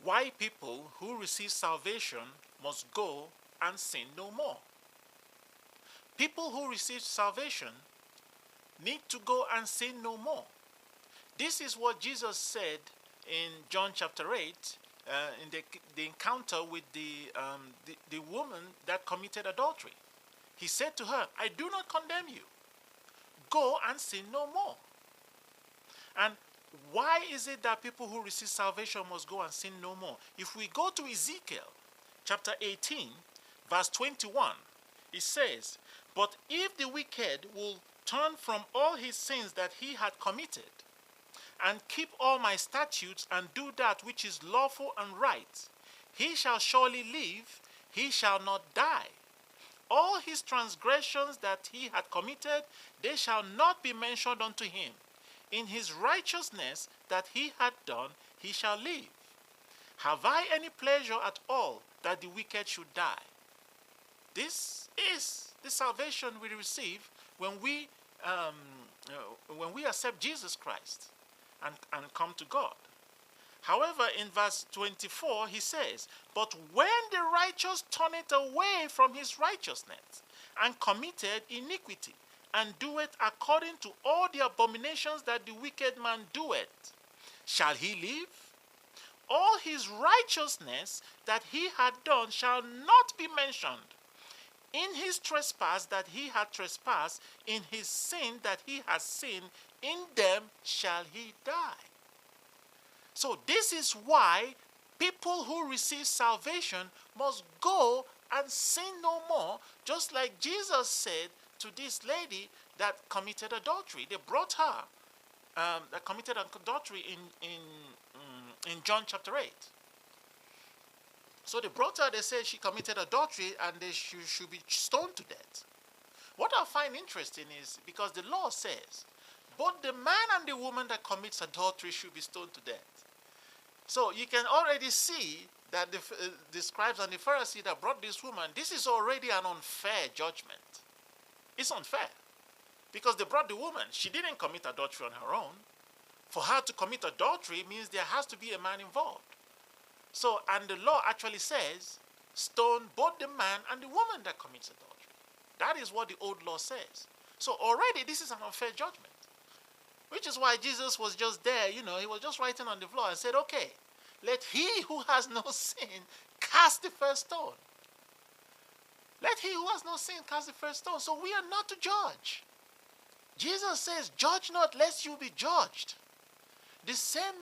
why people who receive salvation must go and sin no more. People who receive salvation need to go and sin no more. This is what Jesus said in John chapter 8, in the encounter with the woman that committed adultery. He said to her, I do not condemn you. Go and sin no more. And why is it that people who receive salvation must go and sin no more? If we go to Ezekiel chapter 18, verse 21, it says, but if the wicked will turn from all his sins that he had committed, and keep all my statutes, and do that which is lawful and right, he shall surely live, he shall not die. All his transgressions that he had committed, they shall not be mentioned unto him. In his righteousness that he had done, he shall live. Have I any pleasure at all that the wicked should die? This is the salvation we receive when we accept Jesus Christ and come to God. However, in verse 24, he says, but when the righteous turneth away from his righteousness, and committed iniquity, and doeth according to all the abominations that the wicked man doeth, shall he live? All his righteousness that he had done shall not be mentioned. In his trespass that he had trespassed, in his sin that he has sinned, in them shall he die. So this is why people who receive salvation must go and sin no more, just like Jesus said to this lady that committed adultery. They brought her that committed adultery in John chapter 8. So they brought her, they said she committed adultery and she should be stoned to death. What I find interesting is because the law says both the man and the woman that commits adultery should be stoned to death. So you can already see that the scribes and the Pharisees that brought this woman, this is already an unfair judgment. It's unfair because they brought the woman. She didn't commit adultery on her own. For her to commit adultery means there has to be a man involved. So, and the law actually says, stone both the man and the woman that commits adultery. That is what the old law says. So already this is an unfair judgment. Which is why Jesus was just there, he was just writing on the floor and said, okay, let he who has no sin cast the first stone. Let he who has no sin cast the first stone. So we are not to judge. Jesus says, judge not lest you be judged. The same